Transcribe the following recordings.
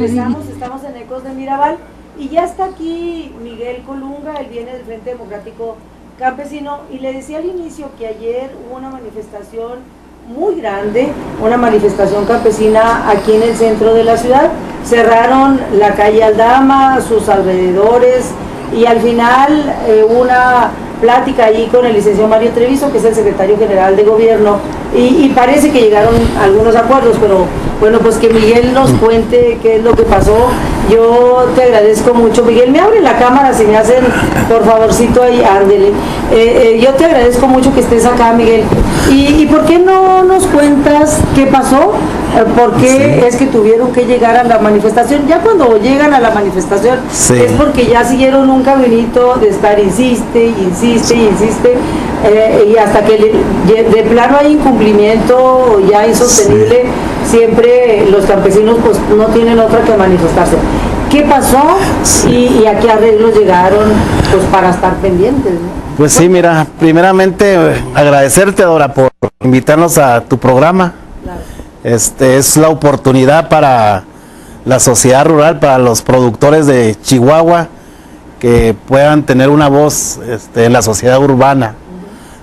regresamos, estamos en Ecos de Mirabal y ya está aquí Miguel Colunga, él viene del Frente Democrático Campesino y le decía al inicio que ayer hubo una manifestación muy grande, una manifestación campesina aquí en el centro de la ciudad, cerraron la calle Aldama, sus alrededores y al final una plática ahí con el licenciado Mario Treviso, que es el secretario general de gobierno, y parece que llegaron a algunos acuerdos, pero bueno, pues que Miguel nos cuente qué es lo que pasó. Yo te agradezco mucho, Miguel, me abre la cámara si me hacen por favorcito ahí, ándele. Yo te agradezco mucho que estés acá, Miguel, y ¿por qué no nos cuentas qué pasó? ¿Por qué es que tuvieron que llegar a la manifestación? Ya cuando llegan a la manifestación es porque ya siguieron un caminito de estar insiste y hasta que de plano hay incumplimiento ya insostenible, siempre los campesinos pues no tienen otra que manifestarse. ¿Qué pasó y a qué arreglos llegaron pues para estar pendientes, ¿no? Pues sí, mira, primeramente agradecerte, Dora, por invitarnos a tu programa. Claro. Es la oportunidad para la sociedad rural, para los productores de Chihuahua, que puedan tener una voz en la sociedad urbana.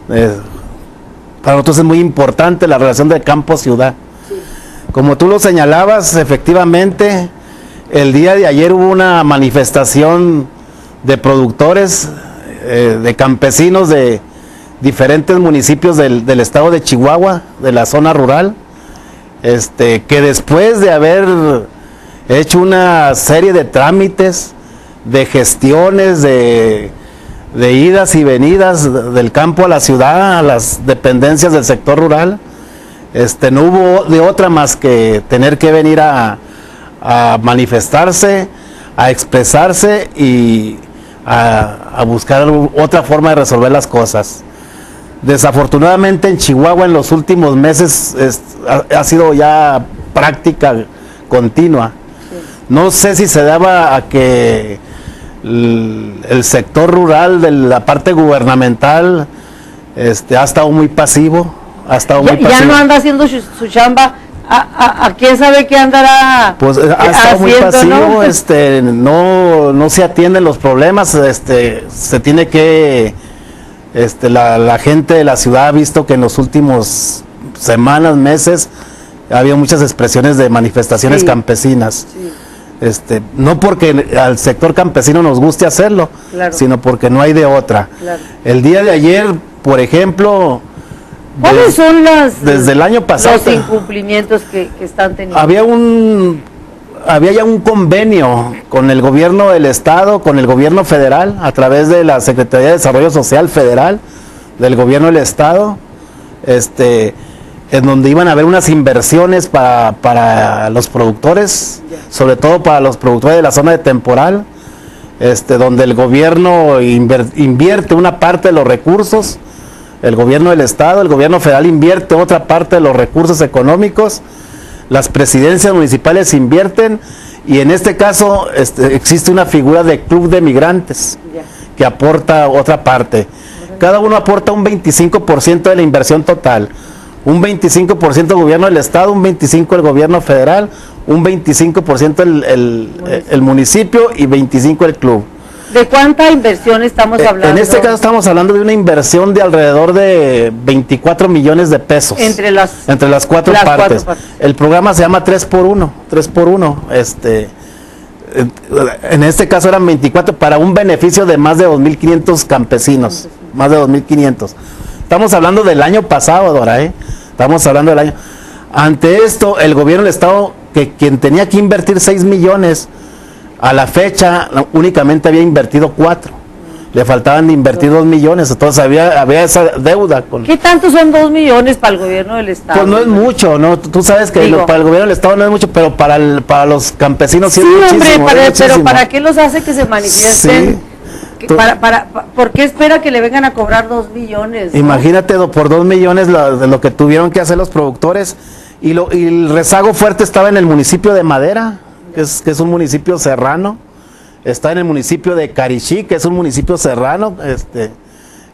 Para nosotros es muy importante la relación de campo-ciudad. Sí. Como tú lo señalabas, efectivamente, el día de ayer hubo una manifestación de productores, de campesinos de diferentes municipios del estado de Chihuahua, de la zona rural, que después de haber hecho una serie de trámites, de gestiones, de idas y venidas del campo a la ciudad, a las dependencias del sector rural, no hubo de otra más que tener que venir a manifestarse, a expresarse y a buscar otra forma de resolver las cosas. Desafortunadamente en Chihuahua en los últimos meses ha sido ya práctica continua. Sí. No sé si se daba a que el sector rural de la parte gubernamental ha estado muy pasivo, ya no anda haciendo su chamba. ¿A quién sabe qué andará? Pues ha estado muy pasivo, no se atienden los problemas, se tiene que, la gente de la ciudad ha visto que en los últimos semanas, meses, había muchas expresiones de manifestaciones campesinas. Sí. No porque al sector campesino nos guste hacerlo, claro, sino porque no hay de otra. Claro. El día de ayer, por ejemplo, ¿cuáles son desde el año pasado los incumplimientos que están teniendo? Había ya un convenio con el gobierno del estado, con el gobierno federal, a través de la Secretaría de Desarrollo Social Federal, del gobierno del estado, en donde iban a haber unas inversiones para los productores, sobre todo para los productores de la zona de temporal, donde el gobierno invierte una parte de los recursos, el gobierno del estado, el gobierno federal invierte otra parte de los recursos económicos, las presidencias municipales invierten, y en este caso existe una figura de club de migrantes que aporta otra parte. Cada uno aporta un 25% de la inversión total, un 25% el gobierno del estado, un 25% el gobierno federal, un 25% el municipio y 25% el club. ¿De cuánta inversión estamos hablando? En este caso estamos hablando de una inversión de alrededor de 24 millones de pesos. Entre las cuatro partes. El programa se llama 3x1. En este caso eran 24 para un beneficio de más de 2.500 campesinos. Más de 2.500. Estamos hablando del año pasado, Dora, Estamos hablando del año. Ante esto, el gobierno del estado, quien tenía que invertir 6 millones, a la fecha únicamente había invertido 4. Le faltaban de invertir 2 millones, entonces había esa deuda. ¿Qué tanto son 2 millones para el gobierno del estado? Pues no es mucho, ¿no? Tú sabes que para el gobierno del estado no es mucho, pero para los campesinos sí es muchísimo. Hombre, pero ¿para qué los hace que se manifiesten? Sí. ¿Por qué espera que le vengan a cobrar 2 millones? ¿No? Imagínate, por 2 millones de lo que tuvieron que hacer los productores, y el rezago fuerte estaba en el municipio de Madera, que es un municipio serrano, está en el municipio de Carichí, que es un municipio serrano,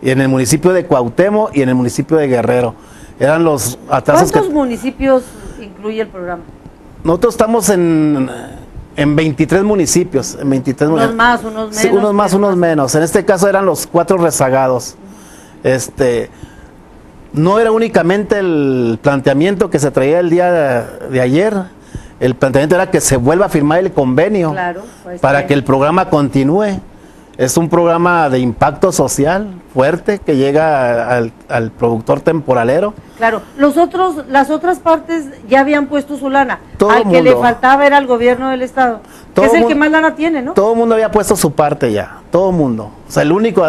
y en el municipio de Cuauhtémoc y en el municipio de Guerrero. Eran los atrasos. ¿Cuántos municipios incluye el programa? Nosotros estamos En 23 municipios. En 23 unos más, unos menos. Sí, unos más, unos menos. En este caso eran los 4 rezagados. No era únicamente el planteamiento que se traía el día de ayer. El planteamiento era que se vuelva a firmar el convenio, claro, pues para que el programa continúe. Es un programa de impacto social fuerte que llega al productor temporalero. Claro, las otras partes ya habían puesto su lana. Todo al que le faltaba era al gobierno del estado, que es el que más lana tiene, ¿no? Todo el mundo había puesto su parte ya, todo el mundo. O sea, el único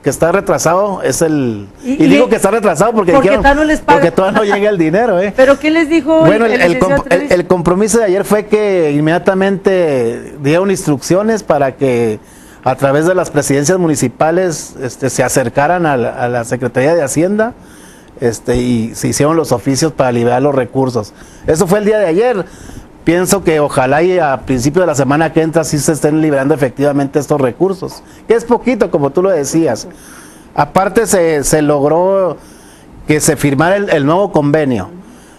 que está retrasado es el... Y digo que está retrasado porque todavía no les paga. Porque todavía no llega el dinero, ¿eh? ¿Pero qué les dijo? Bueno, el compromiso de ayer fue que inmediatamente dieron instrucciones para que a través de las presidencias municipales se acercaran a la Secretaría de Hacienda y se hicieron los oficios para liberar los recursos. Eso fue el día de ayer. Pienso que ojalá y a principio de la semana que entra sí se estén liberando efectivamente estos recursos, que es poquito, como tú lo decías. Aparte se logró que se firmara el nuevo convenio.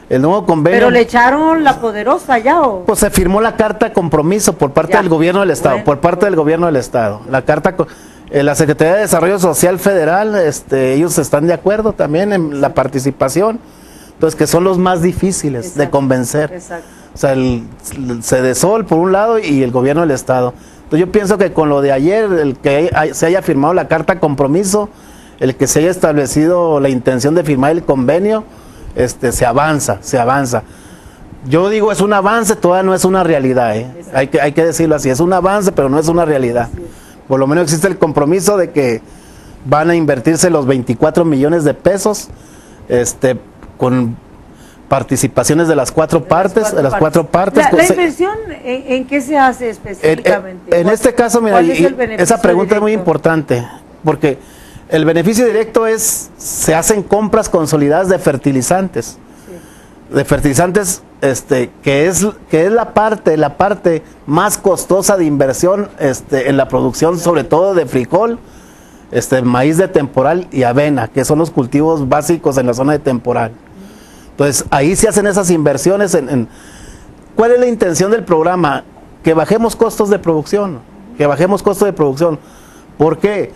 El nuevo convenio. Pero le echaron la poderosa ya, ¿o? Pues se firmó la carta de compromiso por parte del gobierno del estado, La carta, la Secretaría de Desarrollo Social Federal, ellos están de acuerdo también en la participación, entonces que son los más difíciles de convencer. Exacto. O sea, el Cedesol por un lado y el gobierno del estado. Entonces yo pienso que con lo de ayer, el que se haya firmado la carta de compromiso, el que se haya establecido la intención de firmar el convenio, se avanza. Yo digo es un avance, todavía no es una realidad, hay que decirlo así, es un avance, pero no es una realidad. Por lo menos existe el compromiso de que van a invertirse los 24 millones de pesos, con participaciones de las cuatro partes. ¿La inversión en qué se hace específicamente? En este caso, mira, esa pregunta es muy importante, porque el beneficio directo se hacen compras consolidadas de fertilizantes. Sí. De fertilizantes, que es la parte más costosa de inversión, en la producción, sobre todo de frijol, maíz de temporal y avena, que son los cultivos básicos en la zona de temporal. Entonces, ahí se hacen esas inversiones. ¿Cuál es la intención del programa? Que bajemos costos de producción. ¿Por qué?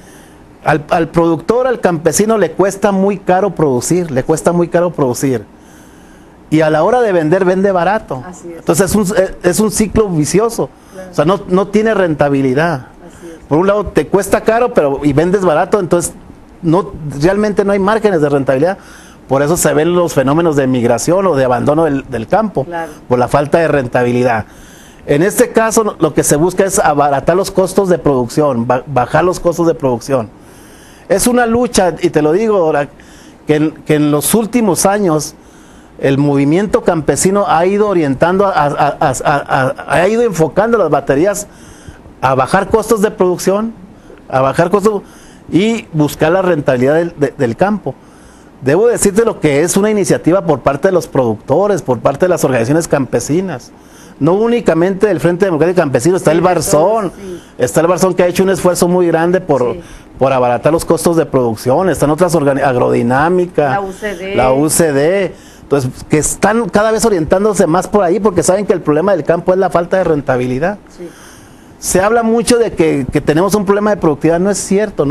Al productor, al campesino le cuesta muy caro producir, y a la hora de vender, vende barato. Así es. Entonces es un ciclo vicioso, claro. O sea, no tiene rentabilidad. Así es. Por un lado te cuesta caro y vendes barato, entonces realmente no hay márgenes de rentabilidad. Por eso se ven los fenómenos de migración o de abandono del campo, claro, por la falta de rentabilidad. En este caso lo que se busca es abaratar los costos de producción, bajar los costos de producción. Es una lucha, y te lo digo ahora, que en los últimos años el movimiento campesino ha ido orientando, ha ido enfocando las baterías a bajar costos de producción, y buscar la rentabilidad del campo. Debo decirte lo que es una iniciativa por parte de los productores, por parte de las organizaciones campesinas. No únicamente del Frente Democrático Campesino, está el Barzón, que ha hecho un esfuerzo muy grande por abaratar los costos de producción, están otras Agrodinámica, la UCD, entonces que están cada vez orientándose más por ahí porque saben que el problema del campo es la falta de rentabilidad. Sí. Se habla mucho de que tenemos un problema de productividad, no es cierto.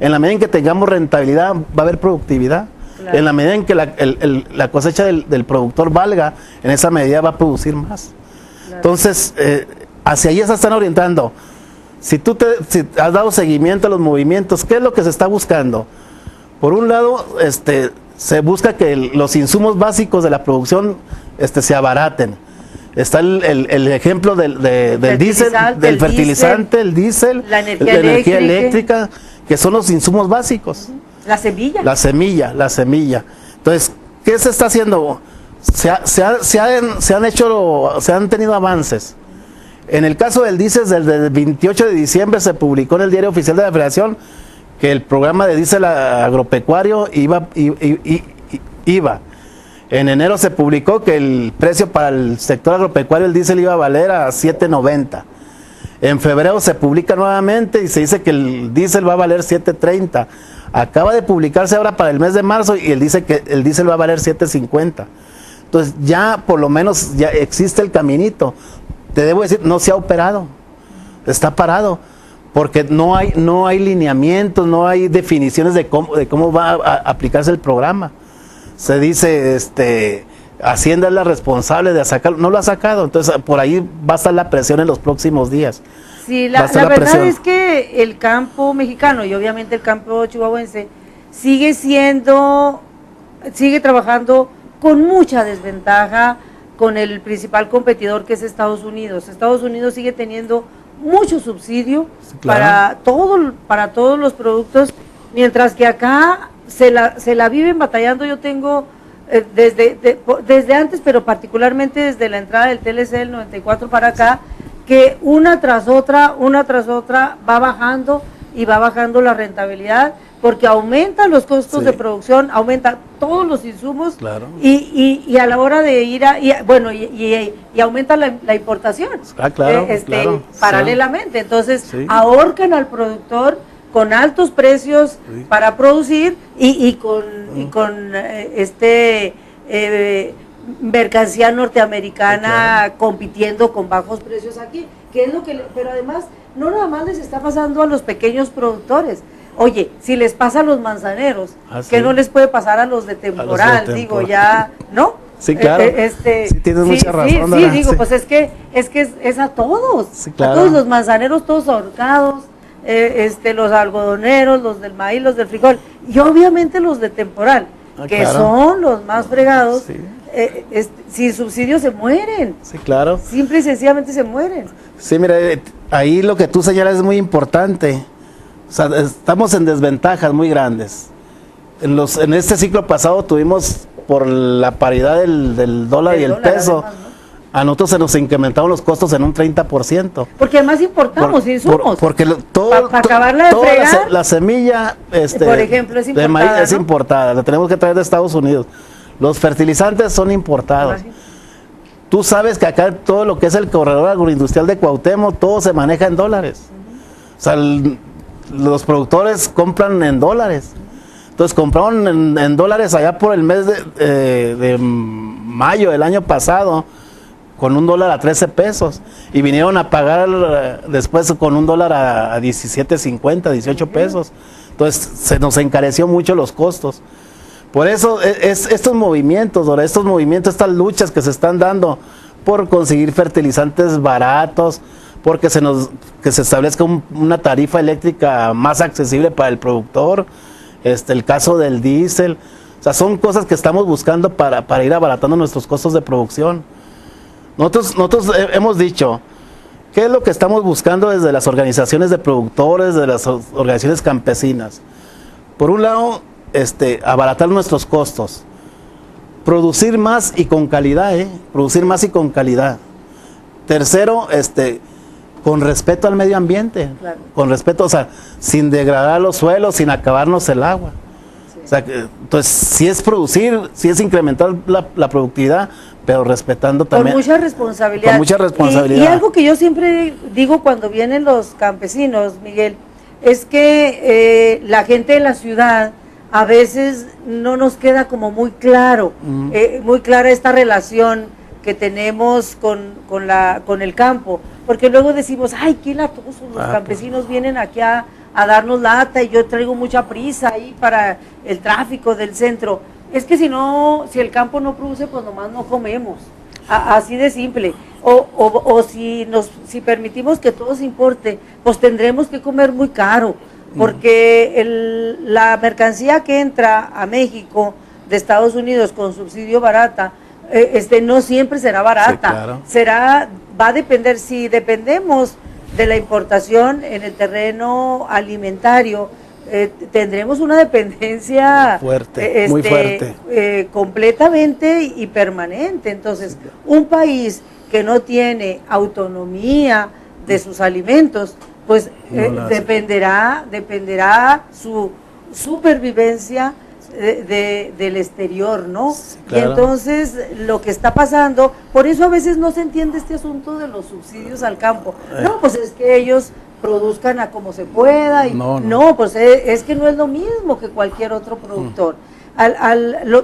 En la medida en que tengamos rentabilidad va a haber productividad. Claro. En la medida en que la cosecha del productor valga, en esa medida va a producir más. Claro. Entonces, hacia allá se están orientando. Si has dado seguimiento a los movimientos, ¿qué es lo que se está buscando? Por un lado, se busca que los insumos básicos de la producción se abaraten. Está el ejemplo del diésel, del fertilizante, el diésel, la energía eléctrica, que son los insumos básicos. La semilla. La semilla. Entonces, ¿qué se está haciendo? Se han tenido avances. En el caso del diésel, desde el 28 de diciembre se publicó en el Diario Oficial de la Federación que el programa de diésel agropecuario iba. En enero se publicó que el precio para el sector agropecuario, el diésel, iba a valer a $7.90. En febrero se publica nuevamente y se dice que el diésel va a valer $7.30. Acaba de publicarse ahora para el mes de marzo y él dice que el diésel va a valer $7.50. Entonces ya por lo menos ya existe el caminito. te debo decir, no se ha operado, está parado, porque no hay lineamientos, no hay definiciones de cómo va a aplicarse el programa. Se dice, Hacienda es la responsable de sacarlo, no lo ha sacado, entonces por ahí va a estar la presión en los próximos días. Sí, la verdad es que el campo mexicano y obviamente el campo chihuahuense sigue trabajando con mucha desventaja con el principal competidor, que es Estados Unidos. Estados Unidos sigue teniendo mucho subsidio, sí, claro, para todos los productos, mientras que acá se la viven batallando. Yo tengo desde antes, pero particularmente desde la entrada del TLC del 94 para acá, que una tras otra va bajando y va bajando la rentabilidad, porque aumentan los costos, sí, de producción, aumentan todos los insumos, claro, y a la hora de ir y aumenta la importación, claro, claro, paralelamente, sí. Entonces, sí, ahorcan al productor con altos precios, sí, para producir y con mercancía norteamericana, sí, claro, compitiendo con bajos precios aquí, que es lo que pero además no nada más les está pasando a los pequeños productores. Oye, si les pasa a los manzaneros, ¿qué sí no les puede pasar a los de temporal? Digo, ya, ¿no? Sí, claro. Sí, tienes mucha razón. Sí, digo, pues es que es a todos, sí, claro, a todos los manzaneros, todos ahorcados, los algodoneros, los del maíz, los del frijol, y obviamente los de temporal, que claro, son los más fregados, sí, sin subsidio se mueren. Sí, claro. Simple y sencillamente se mueren. Sí, mira, ahí lo que tú señalas es muy importante. O sea, estamos en desventajas muy grandes. En este ciclo pasado tuvimos, por la paridad del dólar y el peso, además, ¿no?, a nosotros se nos incrementaron los costos en un 30%. Porque además importamos insumos. Porque para acabarla de fregar, la semilla por ejemplo, es importada, de maíz, ¿no?, es ¿no?, importada, la tenemos que traer de Estados Unidos. Los fertilizantes son importados. Tú sabes que acá todo lo que es el corredor agroindustrial de Cuauhtémoc, todo se maneja en dólares. O sea, los productores compran en dólares. Entonces compraron en dólares allá por el mes de mayo del año pasado, con $1 a 13 pesos, y vinieron a pagar después con $1 a 17.50, 18 pesos. Entonces se nos encareció mucho los costos. Por eso estos movimientos, estas luchas que se están dando por conseguir fertilizantes baratos, porque que se establezca una tarifa eléctrica más accesible para el productor, el caso del diésel, o sea, son cosas que estamos buscando para ir abaratando nuestros costos de producción. Nosotros hemos dicho, ¿qué es lo que estamos buscando desde las organizaciones de productores, de las organizaciones campesinas? Por un lado, abaratar nuestros costos, producir más y con calidad, producir más y con calidad. Tercero, con respeto al medio ambiente, claro, con respeto, o sea, sin degradar los suelos, sin acabarnos el agua. Sí. O sea, entonces, si es producir, si es incrementar la productividad, pero respetando también. Con mucha responsabilidad. Con mucha responsabilidad. Y algo que yo siempre digo cuando vienen los campesinos, Miguel, es que la gente de la ciudad a veces no nos queda como muy claro, muy clara esta relación que tenemos con el campo, porque luego decimos, ay, qué latosos, los campesinos vienen aquí a darnos lata y yo traigo mucha prisa ahí para el tráfico del centro. Es que si el campo no produce, pues nomás no comemos, así de simple. O si permitimos que todo se importe, pues tendremos que comer muy caro, porque la mercancía que entra a México de Estados Unidos con subsidio barata, no siempre será barata, sí, claro, va a depender. Si dependemos de la importación en el terreno alimentario, tendremos una dependencia fuerte, muy fuerte, completamente y permanente. Entonces, un país que no tiene autonomía de sus alimentos, pues dependerá su supervivencia del exterior, ¿no? Sí, claro. Y entonces lo que está pasando, por eso a veces no se entiende este asunto de los subsidios al campo. No, pues es que ellos produzcan a como se pueda y no, pues es que no es lo mismo que cualquier otro productor.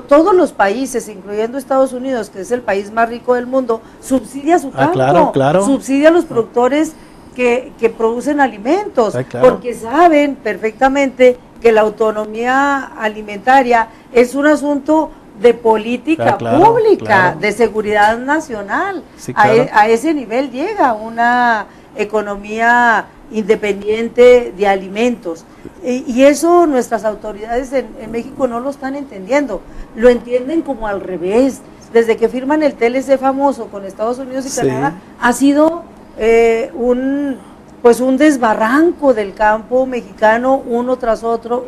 todos los países, incluyendo Estados Unidos, que es el país más rico del mundo, subsidia su campo, claro. subsidia a los productores que producen alimentos, claro. Porque saben perfectamente que la autonomía alimentaria es un asunto de política pública, claro. De seguridad nacional. Sí, claro. A ese nivel llega una economía independiente de alimentos. Y eso nuestras autoridades en México no lo están entendiendo, lo entienden como al revés. Desde que firman el TLC famoso con Estados Unidos y Canadá, ha sido un desbarranco del campo mexicano, uno tras otro.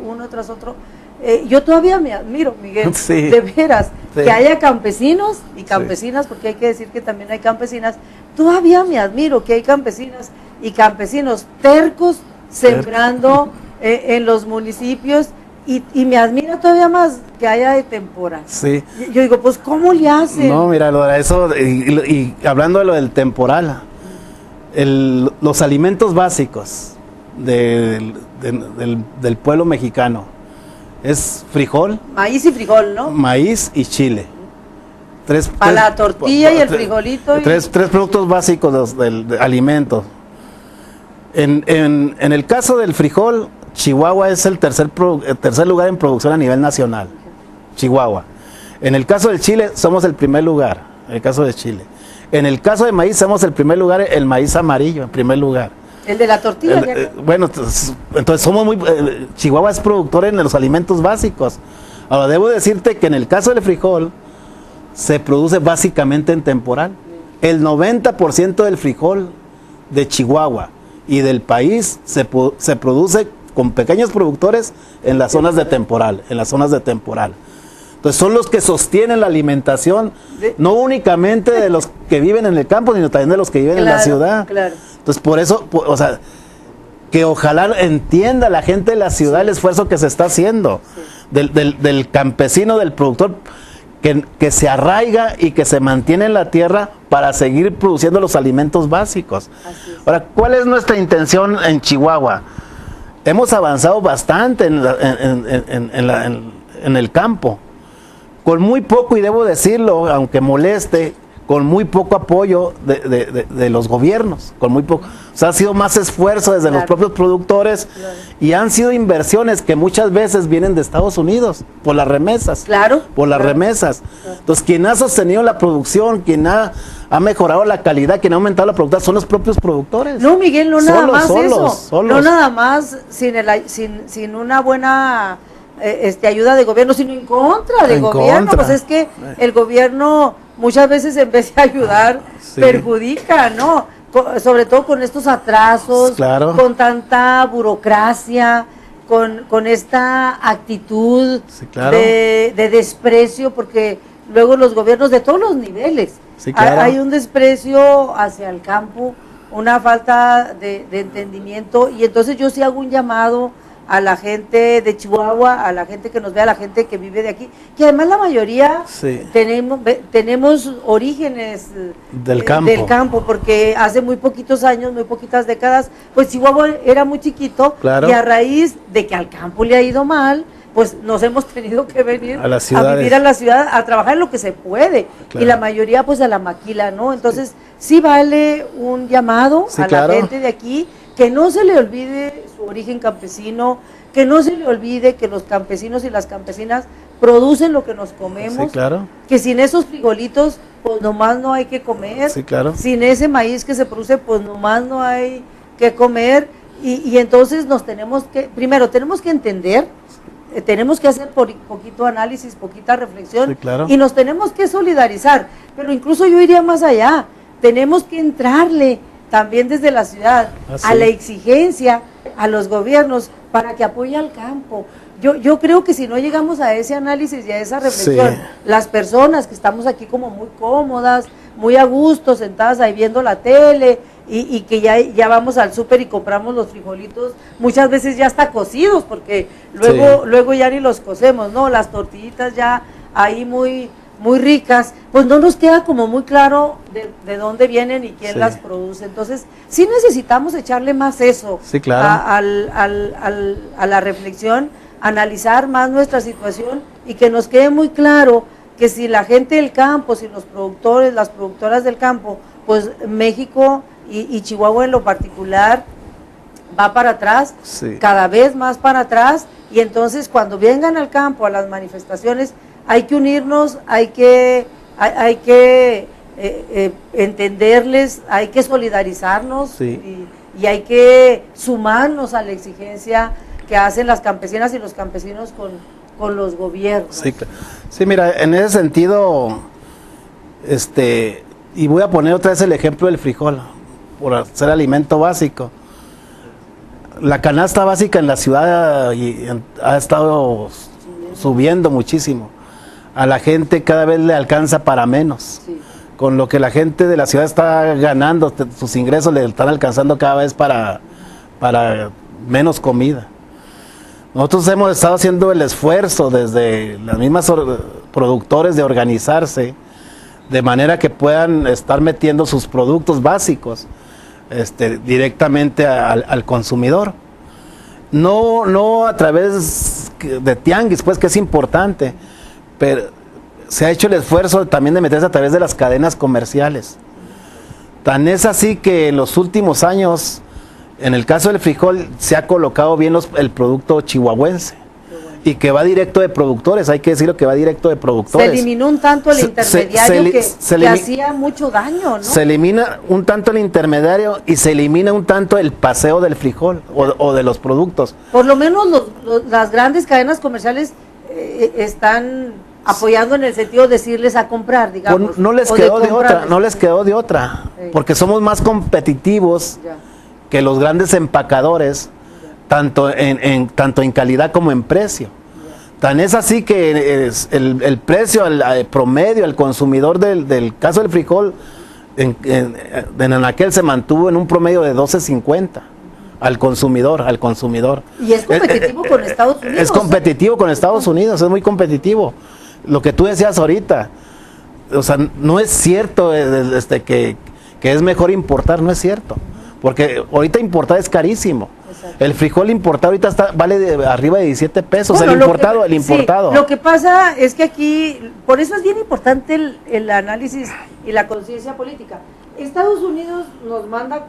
Yo todavía me admiro, Miguel, de veras, que haya campesinos y campesinas, porque hay que decir que también hay campesinas, todavía me admiro que hay campesinas y campesinos tercos sembrando en los municipios, y me admira todavía más que haya de temporada. Sí. Yo digo, pues, ¿cómo le hacen? No, mira, eso, y hablando de lo del temporal, los alimentos básicos del pueblo mexicano es frijol, maíz y frijol, ¿no? Maíz y chile. Para la tortilla y el frijolito. Tres productos básicos de alimentos. En el caso del frijol, Chihuahua es el tercer lugar en producción a nivel nacional. Chihuahua. En el caso del chile, somos el primer lugar. En el caso de Chile. En el caso de maíz, somos el primer lugar, el maíz amarillo, en primer lugar. El de la tortilla. Bueno, entonces somos Chihuahua es productor en los alimentos básicos. Ahora, debo decirte que en el caso del frijol, se produce básicamente en temporal. El 90% del frijol de Chihuahua y del país se produce con pequeños productores en las zonas de temporal, Entonces son los que sostienen la alimentación, no únicamente de los que viven en el campo, sino también de los que viven en la ciudad. Claro. Entonces por eso, que ojalá entienda la gente de la ciudad el esfuerzo que se está haciendo, del campesino, del productor, que se arraiga y que se mantiene en la tierra para seguir produciendo los alimentos básicos. Ahora, ¿cuál es nuestra intención en Chihuahua? Hemos avanzado bastante en el campo, con muy poco, y debo decirlo, aunque moleste, con muy poco apoyo de los gobiernos, con muy poco. O sea, ha sido más esfuerzo desde los propios productores, y han sido inversiones que muchas veces vienen de Estados Unidos, por las remesas. Remesas. Entonces, quien ha sostenido la producción, quien ha mejorado la calidad, quien ha aumentado la productividad, son los propios productores. No, Miguel, no nada más eso. No nada más sin una buena ayuda de gobierno, sino en contra del gobierno. Pues es que el gobierno muchas veces, en vez de ayudar, perjudica, ¿no? Sobre todo con estos atrasos, con tanta burocracia, con esta actitud de desprecio, porque luego los gobiernos de todos los niveles, hay un desprecio hacia el campo, una falta de entendimiento, y entonces yo sí hago un llamado a la gente de Chihuahua, a la gente que nos ve, a la gente que vive de aquí, que además la mayoría tenemos orígenes del campo, porque hace muy poquitos años, muy poquitas décadas, pues Chihuahua era muy chiquito, y a raíz de que al campo le ha ido mal, pues nos hemos tenido que venir a vivir a la ciudad, a trabajar en lo que se puede, y la mayoría pues a la maquila, ¿no? Entonces sí vale un llamado a la gente de aquí, que no se le olvide su origen campesino, que no se le olvide que los campesinos y las campesinas producen lo que nos comemos, que sin esos frijolitos pues nomás no hay que comer, sin ese maíz que se produce pues nomás no hay que comer, y entonces primero tenemos que entender, tenemos que hacer poquito análisis, poquita reflexión, y nos tenemos que solidarizar, pero incluso yo iría más allá, tenemos que entrarle también desde la ciudad a la exigencia a los gobiernos para que apoye al campo. Yo creo que si no llegamos a ese análisis y a esa reflexión, las personas que estamos aquí como muy cómodas, muy a gusto, sentadas ahí viendo la tele, y que ya vamos al súper y compramos los frijolitos, muchas veces ya está cocidos, porque luego ya ni los cocemos, ¿no? Las tortillitas ya ahí muy ricas, pues no nos queda como muy claro de dónde vienen y quién las produce. Entonces, sí necesitamos echarle más eso a la reflexión, analizar más nuestra situación y que nos quede muy claro que si la gente del campo, si los productores, las productoras del campo, pues México y Chihuahua en lo particular va para atrás, sí, cada vez más para atrás, y entonces cuando vengan al campo a las manifestaciones hay que unirnos, hay que entenderles, hay que solidarizarnos, sí, y hay que sumarnos a la exigencia que hacen las campesinas y los campesinos con los gobiernos. Sí, sí, mira, en ese sentido, y voy a poner otra vez el ejemplo del frijol, por ser alimento básico. La canasta básica en la ciudad ha estado subiendo muchísimo. A la gente cada vez le alcanza para menos. Sí. Con lo que la gente de la ciudad está ganando, sus ingresos le están alcanzando cada vez para menos comida. Nosotros hemos estado haciendo el esfuerzo desde las mismas productores de organizarse, de manera que puedan estar metiendo sus productos básicos directamente al consumidor. No a través de tianguis, pues, que es importante, pero se ha hecho el esfuerzo también de meterse a través de las cadenas comerciales. Tan es así que en los últimos años, en el caso del frijol, se ha colocado bien el producto chihuahuense, y que va directo de productores, hay que decirlo, que va directo de productores. Se eliminó un tanto el intermediario que hacía mucho daño, ¿no? Se elimina un tanto el intermediario y se elimina un tanto el paseo del frijol o de los productos. Por lo menos las grandes cadenas comerciales están apoyando en el sentido de decirles a comprar, digamos. Pues no les quedó de otra, sí, porque somos más competitivos, ya, que los grandes empacadores, tanto en calidad como en precio. Tan es así que el precio al promedio al consumidor del caso del frijol en aquel se mantuvo en un promedio de 12.50 al consumidor. Y es competitivo con Estados Unidos. Es competitivo con Estados Unidos, es muy competitivo. Lo que tú decías ahorita, o sea, no es cierto que es mejor importar, no es cierto. Porque ahorita importar es carísimo. Exacto. El frijol importado ahorita vale arriba de 17 pesos, bueno, el importado. Sí, lo que pasa es que aquí, por eso es bien importante el análisis y la conciencia política. Estados Unidos nos manda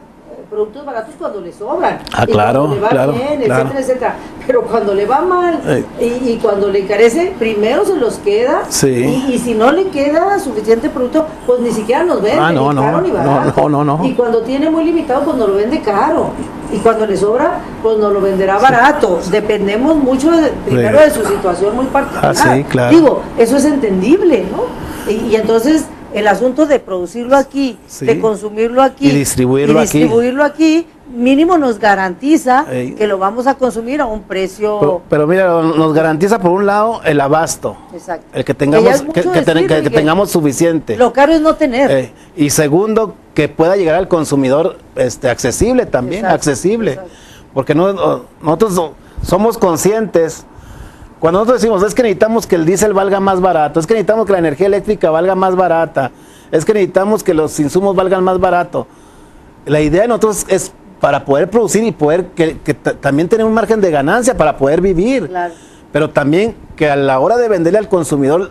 productos baratos cuando le sobran, claro, cuando le va bien, claro, etcétera, etcétera, pero cuando le va mal y cuando le carece, primero se los queda, sí, y si no le queda suficiente producto, pues ni siquiera nos vende, ni caro ni barato, no. Y cuando tiene muy limitado, pues nos lo vende caro, y cuando le sobra, pues nos lo venderá barato. Dependemos mucho primero de su situación muy particular. Claro. Digo, eso es entendible, ¿no? Y entonces el asunto de producirlo aquí, sí, de consumirlo aquí y distribuirlo aquí, mínimo nos garantiza que lo vamos a consumir a un precio. Pero mira, nos garantiza por un lado el abasto. Exacto. El que tengamos que tengamos suficiente. Lo caro es no tener. Y segundo, que pueda llegar al consumidor accesible también, accesible. Exacto. Porque nosotros somos conscientes. Cuando nosotros decimos, es que necesitamos que el diésel valga más barato, es que necesitamos que la energía eléctrica valga más barata, es que necesitamos que los insumos valgan más barato. La idea de nosotros es para poder producir y poder que también tener un margen de ganancia para poder vivir. Claro. Pero también que a la hora de venderle al consumidor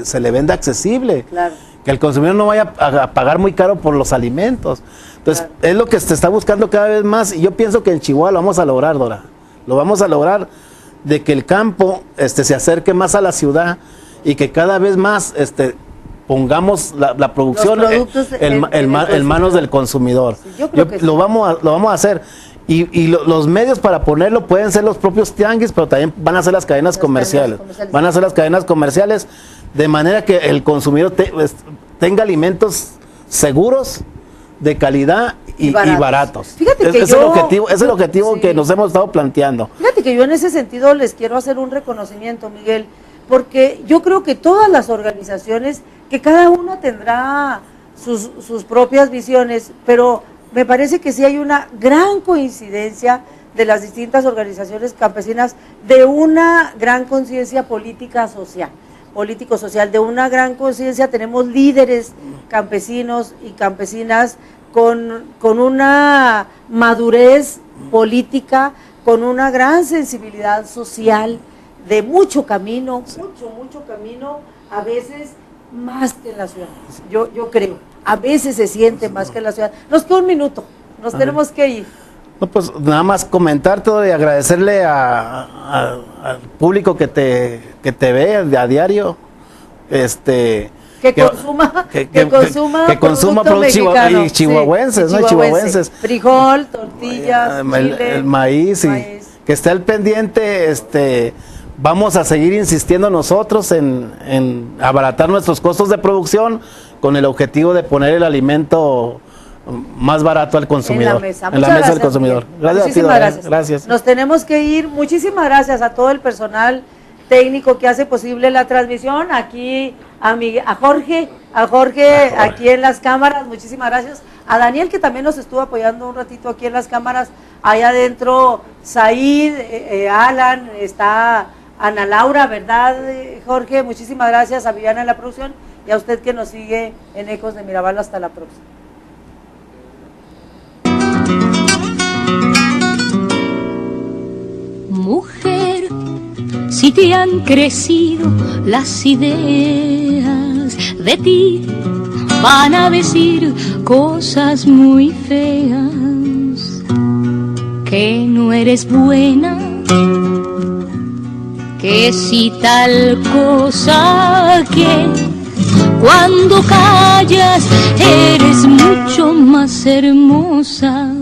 se le venda accesible. Claro. Que el consumidor no vaya a pagar muy caro por los alimentos. Entonces, claro, es lo que se está buscando cada vez más, y yo pienso que en Chihuahua lo vamos a lograr, Dora. Lo vamos a lograr, de que el campo se acerque más a la ciudad y que cada vez más pongamos la producción en manos del consumidor. Sí, yo creo que sí. Lo vamos a hacer. Y los medios para ponerlo pueden ser los propios tianguis, pero también van a ser las cadenas comerciales. Van a ser las cadenas comerciales, de manera que el consumidor tenga alimentos seguros, de calidad y baratos. Fíjate que es el objetivo sí, que nos hemos estado planteando. Fíjate que yo en ese sentido les quiero hacer un reconocimiento, Miguel, porque yo creo que todas las organizaciones, que cada una tendrá sus propias visiones, pero me parece que sí hay una gran coincidencia de las distintas organizaciones campesinas, de una gran conciencia político-social, de una gran conciencia. Tenemos líderes campesinos y campesinas con una madurez política, con una gran sensibilidad social, de mucho camino, mucho camino, a veces más que en la ciudad. Yo creo, a veces se siente más que en la ciudad. Nos queda un minuto, nos tenemos que ir. No, pues nada más comentar todo y agradecerle al público que te ve a diario, que consuma productos chihuahuenses, sí, ¿no? Chihuahuenses. Frijol, tortillas, chile, el maíz. Que esté al pendiente. Vamos a seguir insistiendo nosotros en abaratar nuestros costos de producción con el objetivo de poner el alimento más barato al consumidor. En la mesa del consumidor. Gracias. Gracias. Nos tenemos que ir. Muchísimas gracias a todo el personal técnico que hace posible la transmisión. Aquí a Jorge aquí en las cámaras. Muchísimas gracias. A Daniel, que también nos estuvo apoyando un ratito aquí en las cámaras. Allá adentro, Said, Alan, está Ana Laura, ¿verdad, Jorge? Muchísimas gracias a Viviana en la producción y a usted que nos sigue en Ecos de Mirabal. Hasta la próxima. Mujer, si te han crecido las ideas, de ti van a decir cosas muy feas, que no eres buena, que si tal cosa, que cuando callas eres mucho más hermosa.